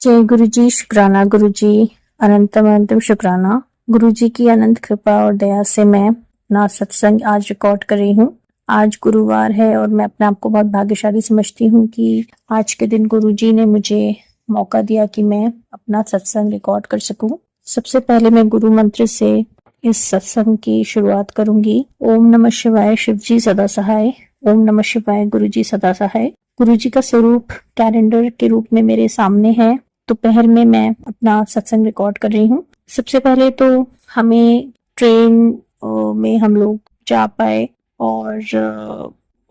जय गुरु जी, शुक्राना गुरु जी, अनंतम शुक्राना। गुरु जी की अनंत कृपा और दया से मैं अपना सत्संग आज रिकॉर्ड कर रही हूँ। आज गुरुवार है और मैं अपने आप को बहुत भाग्यशाली समझती हूँ कि आज के दिन गुरु जी ने मुझे मौका दिया कि मैं अपना सत्संग रिकॉर्ड कर सकूं। सबसे पहले मैं गुरु मंत्र से इस सत्संग की शुरुआत करूंगी। ओम नमः शिवाय, शिव जी सदा सहाय। ओम नमः शिवाय, गुरु जी सदा सहाय। गुरु जी का स्वरूप कैलेंडर के रूप में मेरे सामने है। दोपहर में मैं अपना सत्संग रिकॉर्ड कर रही हूँ। सबसे पहले तो हमें ट्रेन में हम लोग जा पाए और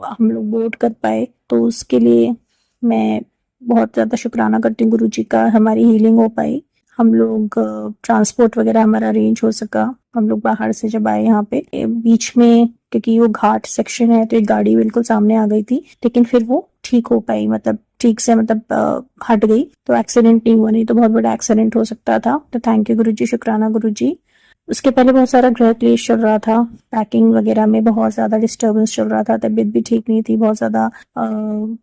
हम लोग बोर्ड कर पाए, तो उसके लिए मैं बहुत ज़्यादा शुक्राना करती हूँ गुरु जी का। हमारी हीलिंग हो पाई, हम लोग ट्रांसपोर्ट वगैरह हमारा अरेंज हो सका। हम लोग बाहर से जब आए यहाँ पे बीच में, क्योंकि वो घाट सेक्शन है तो एक गाड़ी बिल्कुल सामने आ गई थी, लेकिन फिर वो ठीक हो पाई, मतलब ठीक से हट गई, तो एक्सीडेंट नहीं हुआ, नहीं तो बहुत बड़ा एक्सीडेंट हो सकता था। तो थैंक यू गुरु जी, शुक्राना गुरु जी। उसके पहले बहुत सारा गृह क्लेश चल रहा था, पैकिंग वगैरह में बहुत ज्यादा डिस्टर्बेंस चल रहा था, तबीयत भी ठीक नहीं थी, बहुत ज्यादा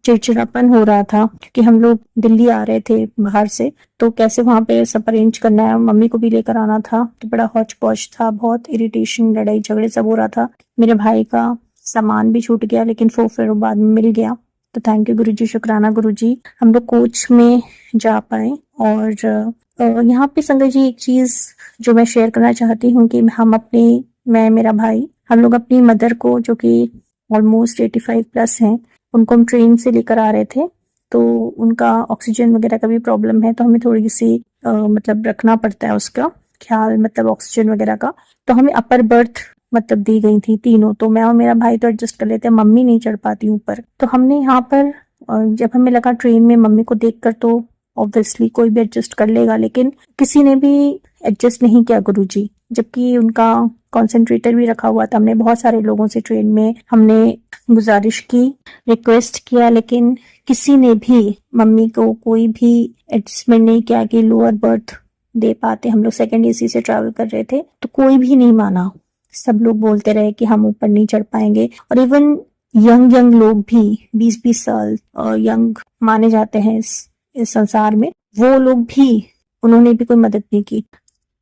चिड़चिड़ापन हो रहा था, क्योंकि हम लोग दिल्ली आ रहे थे बाहर से, तो कैसे वहां पे सब अरेंज करना है, मम्मी को भी लेकर आना था, तो बड़ा हौच पौच था, बहुत इरिटेशन, लड़ाई झगड़े सब हो रहा था। मेरे भाई का सामान भी छूट गया, लेकिन फिर बाद में मिल गया। तो थैंक यू गुरु जी, शुक्राना गुरु जी। हम लोग कोच में जा पाए। और यहाँ पे संगत जी एक चीज जो मैं शेयर करना चाहती हूँ कि मैं, मेरा भाई, हम लोग अपनी मदर को, जो कि ऑलमोस्ट 85 प्लस हैं, उनको हम ट्रेन से लेकर आ रहे थे, तो उनका ऑक्सीजन वगैरह का भी प्रॉब्लम है, तो हमें थोड़ी सी मतलब रखना पड़ता है उसका ख्याल, मतलब ऑक्सीजन वगैरह का। तो हमें अपर बर्थ मतलब दी गई थी तीनों, तो मैं और मेरा भाई तो एडजस्ट कर लेते हैं, मम्मी नहीं चढ़ पाती ऊपर। तो हमने यहाँ पर जब हमें लगा ट्रेन में मम्मी को देखकर तो ऑब्वियसली कोई भी एडजस्ट कर लेगा, लेकिन किसी ने भी एडजस्ट नहीं किया गुरुजी, जबकि उनका कॉन्सेंट्रेटर भी रखा हुआ था। हमने बहुत सारे लोगों से ट्रेन में हमने गुजारिश की, रिक्वेस्ट किया, लेकिन किसी ने भी मम्मी को कोई भी एडजस्टमेंट नहीं किया कि लोअर बर्थ दे पाते। हम लोग सेकंड एसी से ट्रैवल कर रहे थे, तो कोई भी नहीं माना। सब लोग बोलते रहे कि हम ऊपर नहीं चढ़ पाएंगे, और इवन यंग लोग भी 20-20 साल यंग माने जाते हैं इस संसार में, वो लोग भी, उन्होंने भी कोई मदद नहीं की।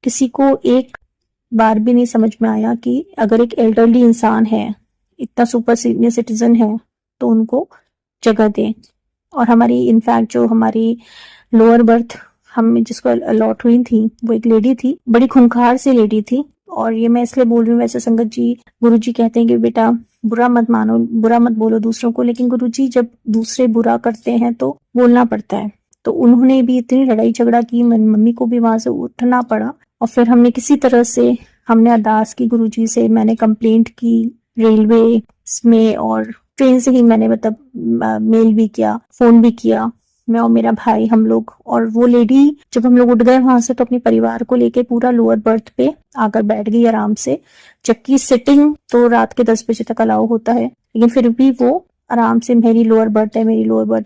किसी को एक बार भी नहीं समझ में आया कि अगर एक एल्डरली इंसान है, इतना सुपर सीनियर सिटीजन है, तो उनको जगह दें। और हमारी इनफैक्ट जो हमारी लोअर बर्थ हमें जिसको अलॉट हुई थी, वो एक लेडी थी, बड़ी खूंखार सी लेडी थी। और ये मैं इसलिए बोल रही हूँ, वैसे संगत जी, गुरु जी कहते हैं कि बेटा बुरा मत मानो, बुरा मत बोलो दूसरों को, लेकिन गुरु जी जब दूसरे बुरा करते हैं तो बोलना पड़ता है। तो उन्होंने भी इतनी लड़ाई झगड़ा की, मम्मी को भी वहां से उठना पड़ा, और फिर हमने किसी तरह से हमने अरदास की गुरु जी से, मैंने कंप्लेंट की रेलवे में, और ट्रेन से ही मैंने मतलब मेल भी किया, फोन भी किया, मैं और मेरा भाई हम लोग। और वो लेडी जब हम लोग उठ गए वहां से, तो अपने परिवार को लेके पूरा लोअर बर्थ पे आकर बैठ गई आराम से, जबकि सिटिंग तो रात के 10 बजे तक अलाउ होता है, लेकिन फिर भी वो आराम से मेरी लोअर बर्थ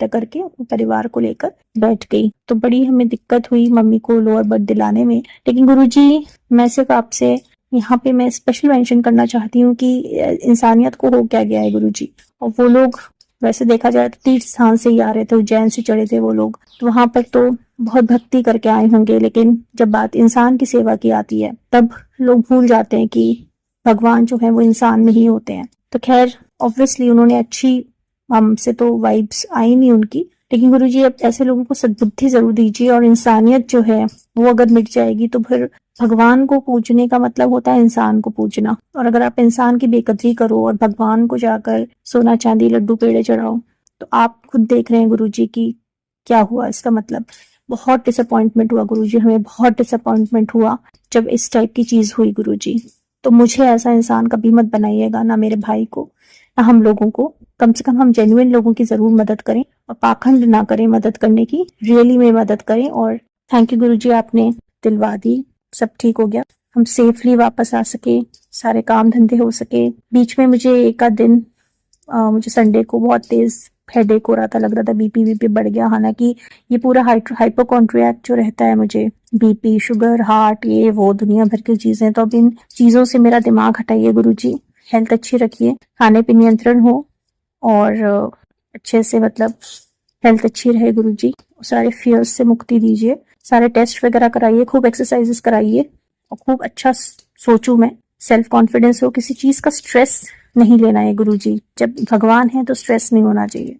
है करके परिवार को लेकर बैठ गई। तो बड़ी हमें दिक्कत हुई मम्मी को लोअर बर्थ दिलाने में। लेकिन गुरुजी, मैं सिर्फ आपसे यहाँ पे मैं स्पेशल मेंशन करना चाहती हूँ कि इंसानियत को हो क्या गया है गुरुजी। और वो लोग वैसे देखा जाए तो तीर्थ स्थान से ही आ रहे थे, उज्जैन से चढ़े थे वो लोग, तो वहां पर तो बहुत भक्ति करके आए होंगे, लेकिन जब बात इंसान की सेवा की आती है, तब लोग भूल जाते हैं कि भगवान जो है वो इंसान में ही होते हैं। तो खैर, ऑब्वियसली उन्होंने अच्छी, हमसे तो वाइब्स आई नहीं उनकी, लेकिन गुरुजी अब ऐसे लोगों को सद्बुद्धि जरूर दीजिए। और इंसानियत जो है वो अगर मिट जाएगी, तो फिर भगवान को पूजने का मतलब होता है इंसान को पूजना। और अगर आप इंसान की बेकदरी करो और भगवान को जाकर सोना चांदी लड्डू पेड़े चढ़ाओ, तो आप खुद देख रहे हैं गुरुजी की क्या हुआ। इसका मतलब बहुत डिसअपॉइंटमेंट हुआ गुरुजी, हमें बहुत डिसअपॉइंटमेंट हुआ जब इस टाइप की चीज हुई गुरुजी। तो मुझे ऐसा इंसान कभी मत बनाइएगा, ना मेरे भाई को, ना हम लोगों को। कम से कम हम जेन्युइन लोगों की जरूर मदद करें, और पाखंड ना करें मदद करने की, रियली में मदद करें। और थैंक यू गुरुजी, आपने दिलवा दी, सब ठीक हो गया, हम सेफली वापस आ सके, सारे काम धंधे हो सके। बीच में मुझे एक आध दिन मुझे संडे को बहुत तेज हेडेक हो रहा था, लग रहा था बीपी बढ़ गया। हालांकि ये पूरा हाइपोकॉन्ड्रियाक जो रहता है, मुझे बीपी, शुगर, हार्ट, ये वो दुनिया भर की चीजें, तो अब इन चीजों से मेरा दिमाग हटाइए गुरुजी, हेल्थ अच्छी रखिए, खाने पे नियंत्रण हो, और अच्छे से मतलब हेल्थ अच्छी रहे गुरुजी, सारे फियर्स से मुक्ति दीजिए, सारे टेस्ट वगैरह कराइए, खूब एक्सरसाइजेस कराइए और खूब अच्छा सोचूं मैं, सेल्फ कॉन्फिडेंस हो, किसी चीज का स्ट्रेस नहीं लेना है गुरुजी। जब भगवान है तो स्ट्रेस नहीं होना चाहिए।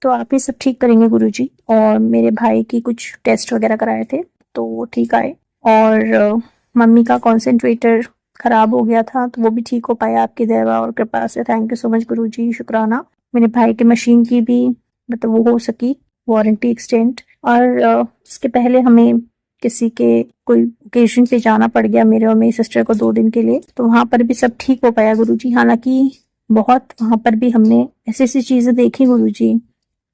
तो आप ही सब ठीक करेंगे गुरुजी। और मेरे भाई की कुछ टेस्ट वगैरह कराए थे तो वो ठीक आए, और मम्मी का कॉन्सेंट्रेटर खराब हो गया था तो वो भी ठीक हो पाया आपकी दया और कृपा से। थैंक यू सो मच गुरुजी, शुक्राना। मेरे भाई के मशीन की भी मतलब वो हो सकी वारंटी एक्सटेंड। और इसके पहले हमें किसी के कोई ओकेजन पे जाना पड़ गया मेरे और मेरी सिस्टर को 2 दिन के लिए, तो वहां पर भी सब ठीक हो पाया गुरुजी। हालांकि बहुत वहां पर भी हमने ऐसी ऐसी चीजें देखी गुरुजी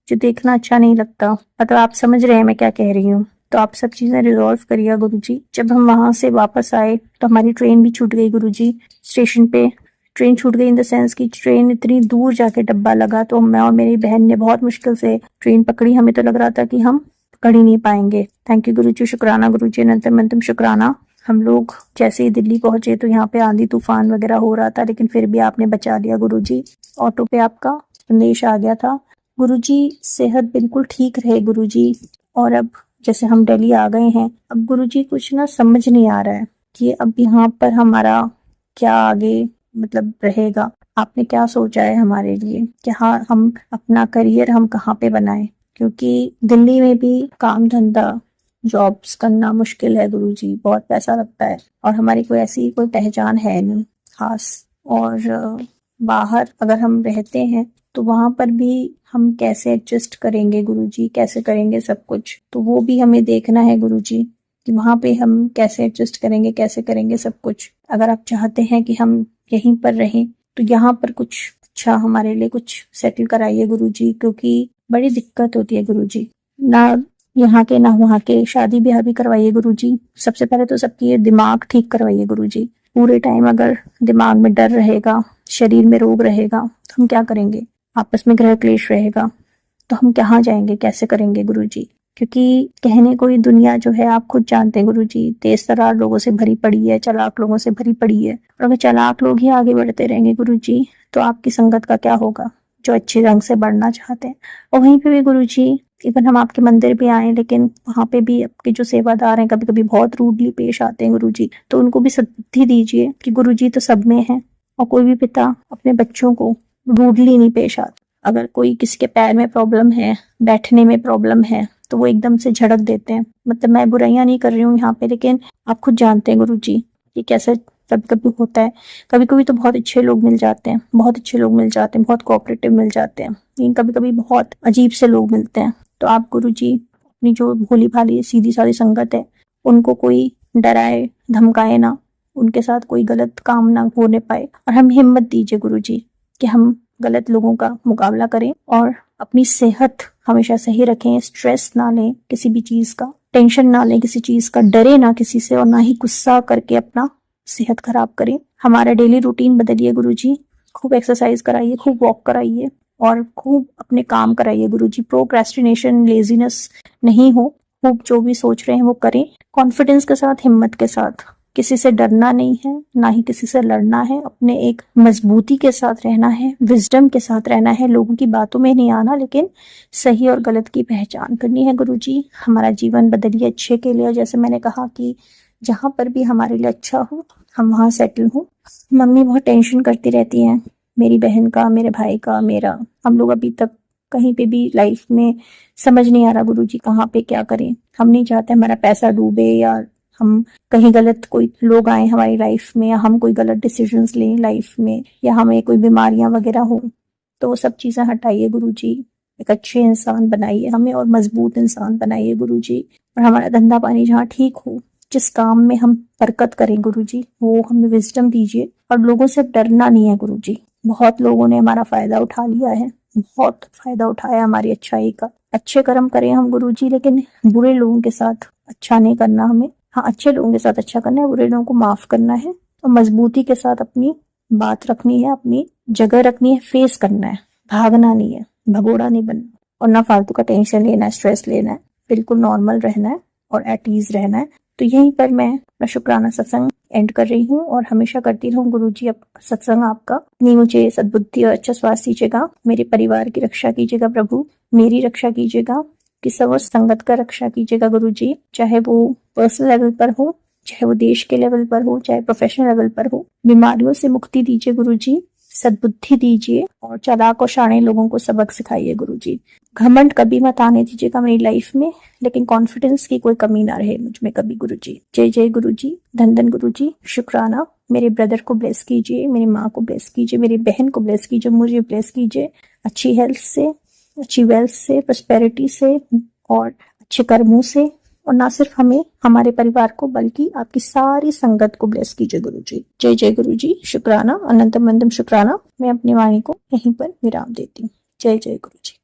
जो देखना अच्छा नहीं लगता, मतलब आप समझ रहे हैं मैं क्या कह रही हूँ। तो आप सब चीजें रिजॉल्व करिए गुरुजी। जब हम वहां से वापस आए तो हमारी ट्रेन भी छूट गई गुरुजी। स्टेशन पे ट्रेन छूट गई इन द सेंस की ट्रेन इतनी दूर जाके डब्बा लगा, तो मैं और मेरी बहन ने बहुत मुश्किल से ट्रेन पकड़ी। हमें तो लग रहा था कि हम पकड़ ही नहीं पाएंगे। थैंक यू गुरुजी, शुक्राना गुरुजी, अनंतम अंतम शुक्राना। हम लोग जैसे ही दिल्ली पहुंचे तो यहाँ पे आंधी तूफान वगैरह हो रहा था, लेकिन फिर भी आपने बचा लिया गुरुजी। ऑटो पे आपका संदेश आ गया था गुरुजी। सेहत बिल्कुल ठीक रहे गुरुजी। और अब जैसे हम दिल्ली आ गए हैं, अब गुरुजी कुछ ना समझ नहीं आ रहा है कि अब यहाँ पर हमारा क्या आगे मतलब रहेगा। आपने क्या सोचा है हमारे लिए कि हाँ हम अपना करियर हम कहाँ पे बनाएं, क्योंकि दिल्ली में भी काम धंधा जॉब्स करना मुश्किल है गुरुजी, बहुत पैसा लगता है और हमारी कोई ऐसी कोई पहचान है नहीं खास। और बाहर अगर हम रहते हैं तो वहां पर भी हम कैसे एडजस्ट करेंगे गुरुजी, कैसे करेंगे सब कुछ, तो वो भी हमें देखना है गुरुजी कि वहां पे हम कैसे एडजस्ट करेंगे, कैसे करेंगे सब कुछ। अगर आप चाहते हैं कि हम यहीं पर रहें तो यहाँ पर कुछ अच्छा हमारे लिए कुछ सेटल कराइए गुरुजी, क्योंकि बड़ी दिक्कत होती है गुरुजी। ना यहाँ के ना वहाँ के, शादी ब्याह भी करवाइए गुरुजी। सबसे पहले तो सबकी ये दिमाग ठीक करवाइए गुरुजी। पूरे टाइम अगर दिमाग में डर रहेगा, शरीर में रोग रहेगा तो हम क्या करेंगे, आपस में ग्रह क्लेश रहेगा तो हम कहाँ जाएंगे, कैसे करेंगे गुरुजी। क्योंकि कहने को ये दुनिया जो है आप खुद जानते हैं गुरुजी, तेज तर्रार लोगों से भरी पड़ी है, चालाक लोगों से भरी पड़ी है। और अगर चालाक लोग ही आगे बढ़ते रहेंगे गुरुजी तो आपकी संगत का क्या होगा, जो अच्छे रंग से बढ़ना चाहते हैं। और वहीं पे भी गुरुजी, इवन हम आपके मंदिर भी आए लेकिन वहां पे भी आपके जो सेवादार हैं कभी कभी बहुत रूडली पेश आते हैं गुरुजी, तो उनको भी सद्बुद्धि दीजिए कि गुरुजी तो सब में है और कोई भी पिता अपने बच्चों को रूडली नहीं पेश आता। अगर कोई किसी के पैर में प्रॉब्लम है, बैठने में प्रॉब्लम है, तो वो एकदम से झड़क देते हैं। मतलब मैं बुराइयां नहीं कर रही हूँ यहाँ पे, लेकिन आप खुद जानते हैं गुरुजी कि कैसे कभी कभी होता है। कभी कभी तो बहुत अच्छे लोग मिल जाते हैं, बहुत अच्छे लोग मिल जाते हैं, बहुत कोऑपरेटिव मिल जाते हैं, लेकिन कभी कभी बहुत अजीब से लोग मिलते हैं। तो आप गुरुजी अपनी जो भोली भाली सीधी सादी संगत है उनको कोई डराए धमकाए ना, उनके साथ कोई गलत काम ना होने पाए। और हम हिम्मत दीजिए गुरुजी कि हम गलत लोगों का मुकाबला करें और अपनी सेहत हमेशा सही रखें। स्ट्रेस ना लें किसी भी चीज का, टेंशन ना लें किसी चीज का, डरे ना किसी से और ना ही गुस्सा करके अपना सेहत खराब करें। हमारा डेली रूटीन बदलिए गुरुजी, खूब एक्सरसाइज कराइए, खूब वॉक कराइए और खूब अपने काम कराइए गुरुजी। प्रोक्रेस्टिनेशन, लेजीनेस नहीं हो, खूब जो भी सोच रहे हैं वो करें कॉन्फिडेंस के साथ, हिम्मत के साथ। किसी से डरना नहीं है, ना ही किसी से लड़ना है, अपने एक मजबूती के साथ रहना है, विजडम के साथ रहना है। लोगों की बातों में नहीं आना, लेकिन सही और गलत की पहचान करनी है गुरुजी। हमारा जीवन बदलिए अच्छे के लिए। और जैसे मैंने कहा कि जहाँ पर भी हमारे लिए अच्छा हो हम वहाँ सेटल हो। मम्मी बहुत टेंशन करती रहती हैं, मेरी बहन का, मेरे भाई का, मेरा। हम लोग अभी तक कहीं पे भी लाइफ में समझ नहीं आ रहा गुरुजी कहाँ पे क्या करें। हम नहीं चाहते हमारा पैसा डूबे या हम कहीं गलत कोई लोग आए हमारी लाइफ में, या हम कोई गलत डिसीजंस लें लाइफ में, या हमें कोई बीमारियां वगैरह हो। तो वो सब चीजें हटाइए गुरुजी, एक अच्छे इंसान बनाइए हमें और मजबूत इंसान बनाइए गुरुजी। और हमारा धंधा पानी जहाँ ठीक हो, जिस काम में हम बरकत करें गुरुजी, वो हमें विजडम दीजिए। और लोगों से डरना नहीं है गुरुजी। बहुत लोगों ने हमारा फायदा उठा लिया है, बहुत फायदा उठाया हमारी अच्छाई का। अच्छे कर्म करें हम गुरुजी, लेकिन बुरे लोगों के साथ अच्छा नहीं करना हमें। हाँ, अच्छे लोगों के साथ अच्छा करना है, बुरे लोगों को माफ करना है और मजबूती के साथ अपनी बात रखनी है, अपनी जगह रखनी है, फेस करना है, भागना नहीं है, भगोड़ा नहीं बनना और ना फालतू का टेंशन लेना है, स्ट्रेस लेना है। बिल्कुल नॉर्मल रहना है और एट ईज रहना है। तो यहीं पर मैं अपना शुक्राना सत्संग एंड कर रही हूँ और हमेशा करती रहूँ। गुरु जी अब सत्संग आपका, नहीं मुझे सद्बुद्धि और अच्छा स्वास्थ्य दीजिएगा, मेरे परिवार की रक्षा कीजिएगा प्रभु, मेरी रक्षा कीजिएगा, कि समस्त संगत का रक्षा कीजिएगा गुरु जी, चाहे वो पर्सनल लेवल पर हो, चाहे वो देश के लेवल पर हो, चाहे प्रोफेशनल लेवल पर हो। बीमारियों से मुक्ति दीजिए गुरु जी, सद्बुद्धि दीजिए और चालाक और शाणे लोगों को सबक सिखाइए गुरु जी। घमंड कभी मत आने दीजिएगा मेरी लाइफ में, लेकिन कॉन्फिडेंस की कोई कमी ना रहे मुझ में कभी गुरु जी। जय जय गुरु जी, धन धन गुरु जी, शुक्राना। मेरे ब्रदर को ब्लेस कीजिए, मेरी माँ को ब्लेस कीजिए, मेरी बहन को ब्लेस कीजिए, मुझे ब्लेस कीजिए अच्छी हेल्थ से, अच्छी वेल्थ से, प्रॉस्पेरिटी से और अच्छे कर्मों से। और ना सिर्फ हमें, हमारे परिवार को, बल्कि आपकी सारी संगत को ब्लेस कीजिए गुरु जी। जय जय गुरु जी, शुक्राना, अनंतम अनंतम शुक्राना। मैं अपनी वाणी को यहीं पर विराम देती हूँ। जय जय गुरु जी।